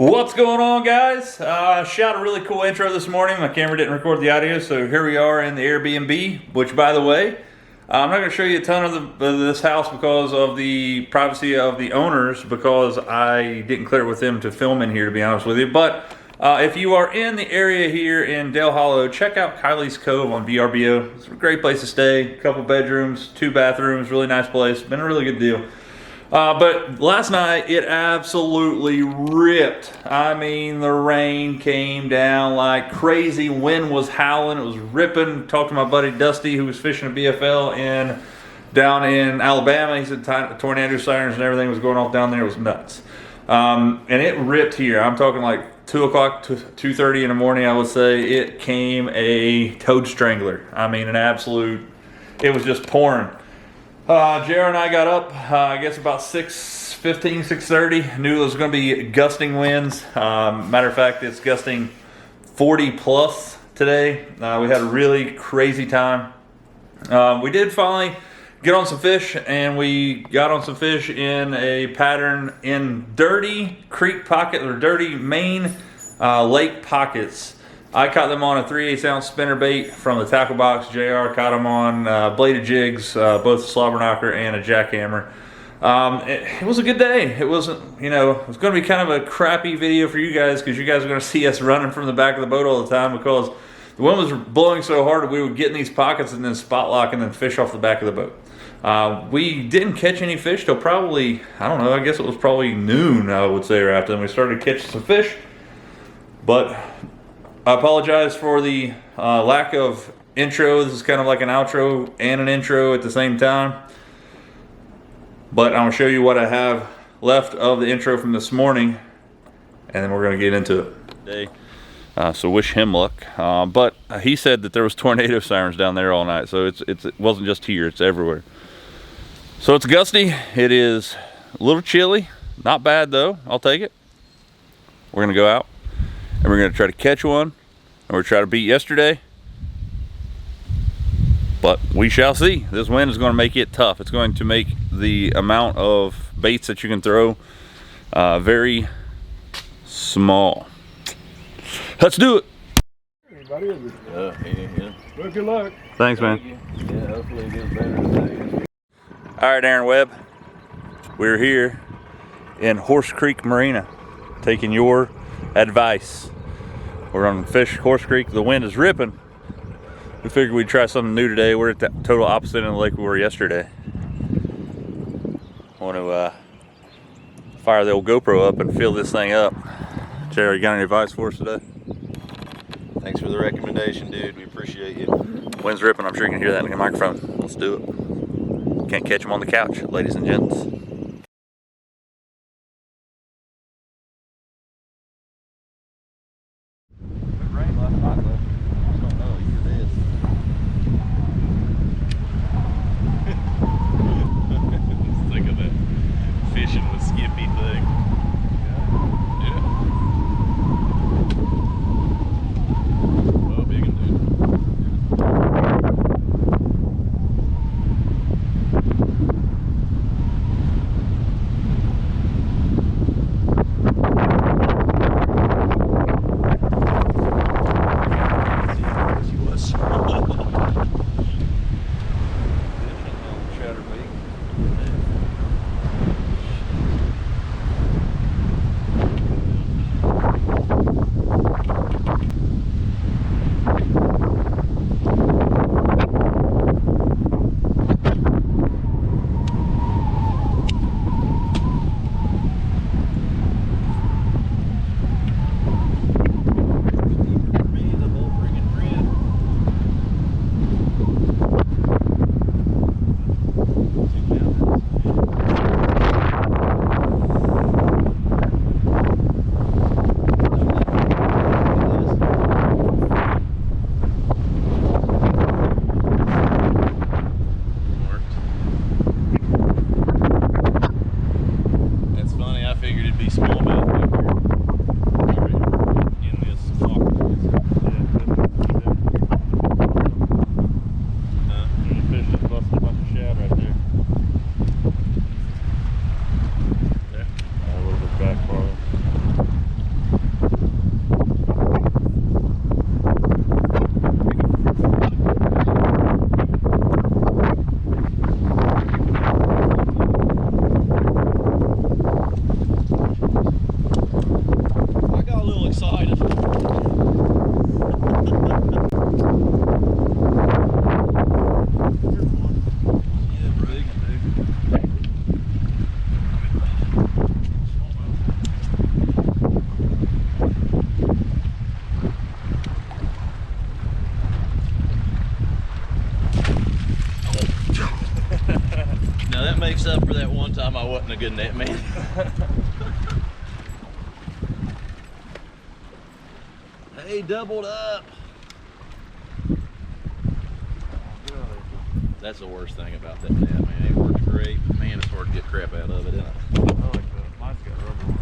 What's going on, guys? Shot a really cool intro this morning. My camera didn't record the audio, so here we are in the Airbnb, which, by the way, I'm not going to show you a ton of this house because of the privacy of the owners, because I didn't clear it with them to film in here, to be honest with you. But if you are in the area here in Dale Hollow, check out Kylie's Cove on VRBO. It's a great place to stay. A couple bedrooms, 2 bathrooms, really nice place. Been a really good deal. But last night, it absolutely ripped. I mean, the rain came down like crazy. Wind was howling. It was ripping. Talked to my buddy Dusty, who was fishing a BFL down in Alabama. He said tornado sirens and everything was going off down there. It was nuts. And it ripped here. I'm talking like 2 o'clock to 2:30 in the morning, I would say. It came a toad strangler. I mean, an absolute, it was just pouring. JR and I got up, I guess about 6:15, 6:30. Knew it was going to be gusting winds. Matter of fact, it's gusting 40 plus today. We had a really crazy time. We did finally get on some fish, and we got on some fish in a pattern in dirty creek pocket, or dirty main lake pockets. I caught them on a 3/8 ounce spinnerbait from the tackle box. JR caught them on bladed jigs, both a slobber knocker and a jackhammer. It was a good day. It wasn't, it was going to be kind of a crappy video for you guys, because you guys are going to see us running from the back of the boat all the time, because the wind was blowing so hard that we would get in these pockets and then spot lock and then fish off the back of the boat. We didn't catch any fish till probably, I don't know, I guess it was probably noon, I would say, or after. Then we started catching some fish. But I apologize for the lack of intro. This is kind of like an outro and an intro at the same time. But I'm going to show you what I have left of the intro from this morning, and then we're going to get into it today. So wish him luck. But he said that there was tornado sirens down there all night, so it wasn't just here, it's everywhere. So it's gusty. It is a little chilly. Not bad though. I'll take it. We're going to go out, and we're going to try to catch one, and we're going to try to beat yesterday. But we shall see. This wind is going to make it tough. It's going to make the amount of baits that you can throw very small. Let's do it. Well, good luck. Thanks, man. Yeah, hopefully it gets better today. All right, Aaron Webb. We're here in Horse Creek Marina, taking your advice. We're on Fish Horse Creek. The wind is ripping. We figured we'd try something new today. We're at the total opposite end of the lake we were yesterday. I want to fire the old GoPro up and fill this thing up. Jerry, you got any advice for us today? Thanks for the recommendation, dude. We appreciate you. Wind's ripping. I'm sure you can hear that in the microphone. Let's do it. Can't catch them on the couch, ladies and gents. a good net, man. Hey, doubled up. That's the worst thing about that net, man. It works great, but man, it's hard to get crap out of it, isn't it? I like that. Mine's got rubber on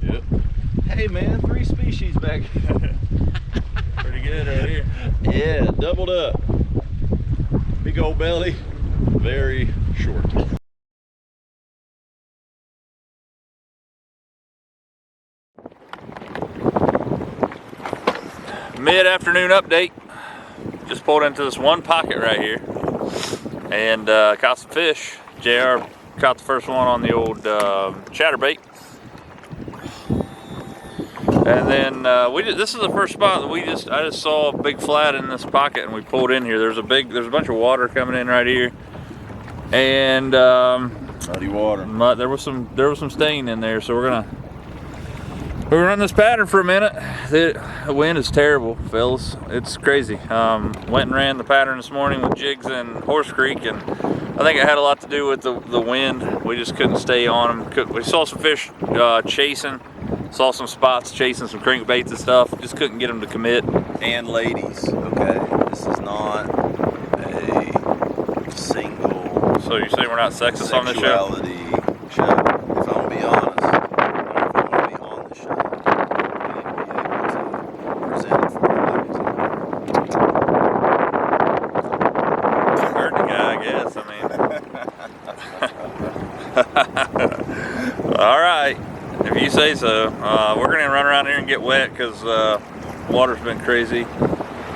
it. Yep. Hey, man, 3 species back here. Pretty good right here. Yeah, doubled up. Big old belly, very short. Mid-afternoon update. Just pulled into this one pocket right here and caught some fish. JR caught the first one on the old chatterbait. And then this is the first spot that I just saw a big flat in this pocket and we pulled in here. There's a bunch of water coming in right here. And Muddy water. there was some stain in there, so we're gonna run this pattern for a minute. The wind is terrible, fellas. It's crazy. Went and ran the pattern this morning with jigs in Horse Creek, and I think it had a lot to do with the wind. We just couldn't stay on them. We saw some fish chasing, saw some spots chasing some crankbaits and stuff. Just couldn't get them to commit. And ladies, okay, this is not a single. So you say we're not sexist on this show? Sexuality show. If I'm gonna be honest, if I'm gonna be on the show, we need to be able to present it for the ladies. I heard the guy, I guess. I mean, all right, if you say so. We're gonna run around here and get wet because water's been crazy.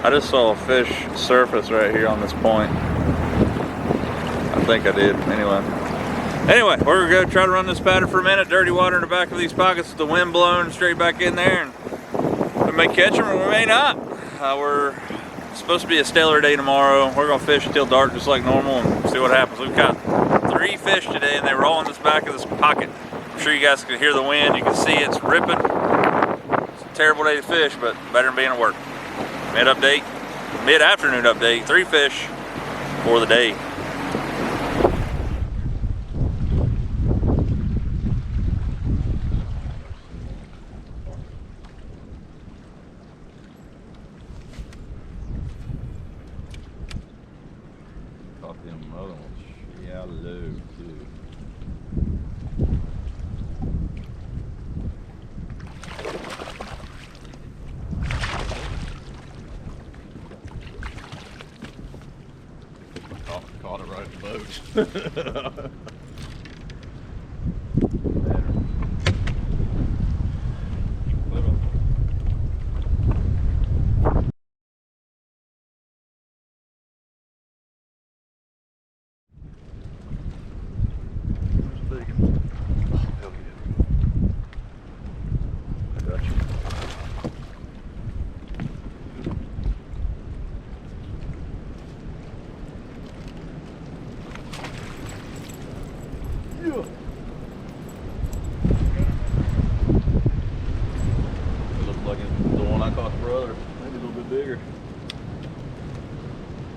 I just saw a fish surface right here on this point. I think I did. Anyway, we're gonna go try to run this pattern for a minute. Dirty water in the back of these pockets with the wind blowing straight back in there, and we may catch them or we may not. We're supposed to be a stellar day tomorrow. We're gonna fish until dark just like normal and see what happens. We've caught 3 fish today and they were all in this back of this pocket. I'm sure you guys can hear the wind. You can see it's ripping. It's a terrible day to fish, but better than being at work. Mid-afternoon update, 3 fish for the day. Caught them other ones shallow too. Caught it right in the boat. It looks like it's the one I caught the brother. Maybe a little bit bigger.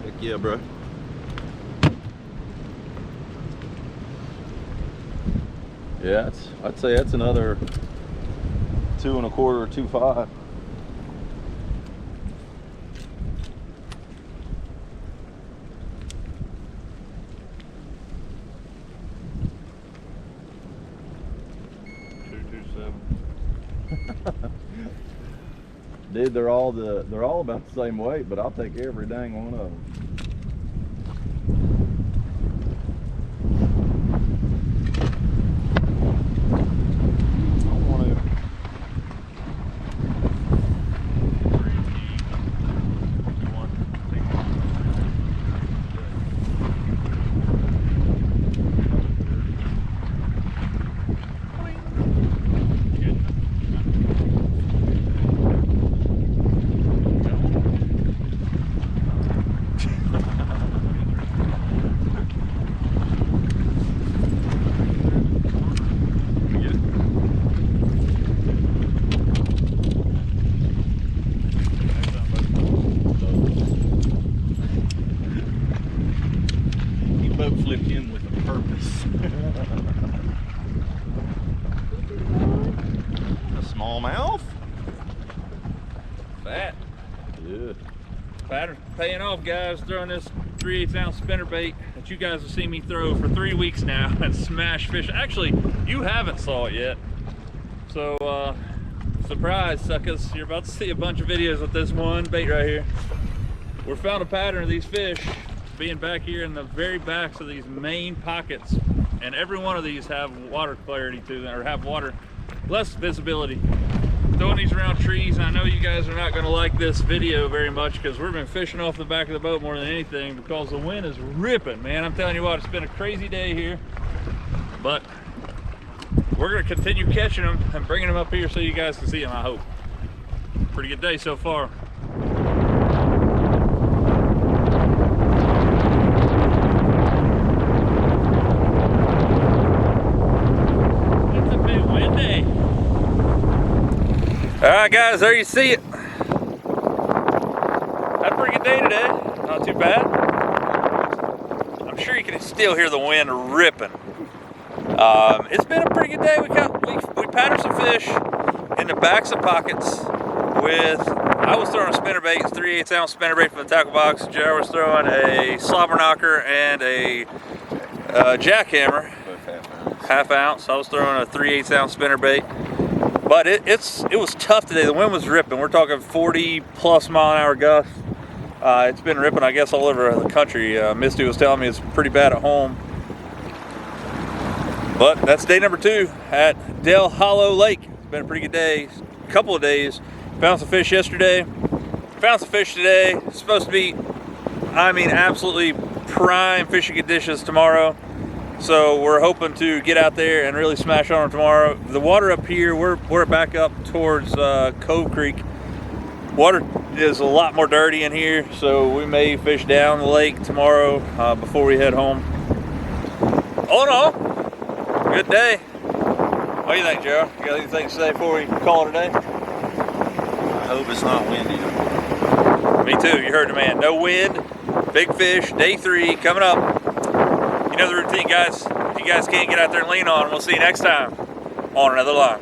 Heck yeah, bro. Yeah, I'd say that's another 2 1/4, 2.5. Dude, they're all about the same weight, but I'll take every dang one of them. boat flipped in with a purpose. A smallmouth. Fat. Good. Pattern's paying off, guys. Throwing this 3/8 ounce spinnerbait that you guys have seen me throw for 3 weeks now and smash fish. Actually, you haven't saw it yet. So, surprise, suckers. You're about to see a bunch of videos with this one bait right here. We found a pattern of these fish being back here in the very backs of these main pockets. And every one of these have water clarity to them, or have water, less visibility. Throwing these around trees, and I know you guys are not going to like this video very much because we've been fishing off the back of the boat more than anything because the wind is ripping, man. I'm telling you what, it's been a crazy day here, but we're going to continue catching them and bringing them up here so you guys can see them, I hope. Pretty good day so far. It's a bit windy. All right, guys, there you see it. Had a pretty good day today. Not too bad. I'm sure you can still hear the wind ripping. It's been a pretty good day. We patterned some fish in the backs of pockets with, I was throwing a spinnerbait, 3/8 ounce spinnerbait from the tackle box. Joe was throwing a slobber knocker and a jackhammer, half ounce. I was throwing a 3/8 ounce spinnerbait. But it was tough today. The wind was ripping. We're talking 40+ mile-an-hour gusts. It's been ripping, I guess, all over the country. Misty was telling me it's pretty bad at home. But that's day number 2 at Del Hollow Lake. It's been a pretty good day. A couple of days. Found some fish yesterday. Found some fish today. It's supposed to be, I mean, absolutely prime fishing conditions tomorrow. So we're hoping to get out there and really smash on them tomorrow. The water up here, we're back up towards Cove Creek. Water is a lot more dirty in here, so we may fish down the lake tomorrow before we head home. All in all, good day. What do you think, Joe? You got anything to say before we call it a day? I hope it's not windy. Me too, you heard the man. No wind, big fish, day 3 coming up. You know the routine, guys. If you guys can't get out there and lean on, we'll see you next time on another line.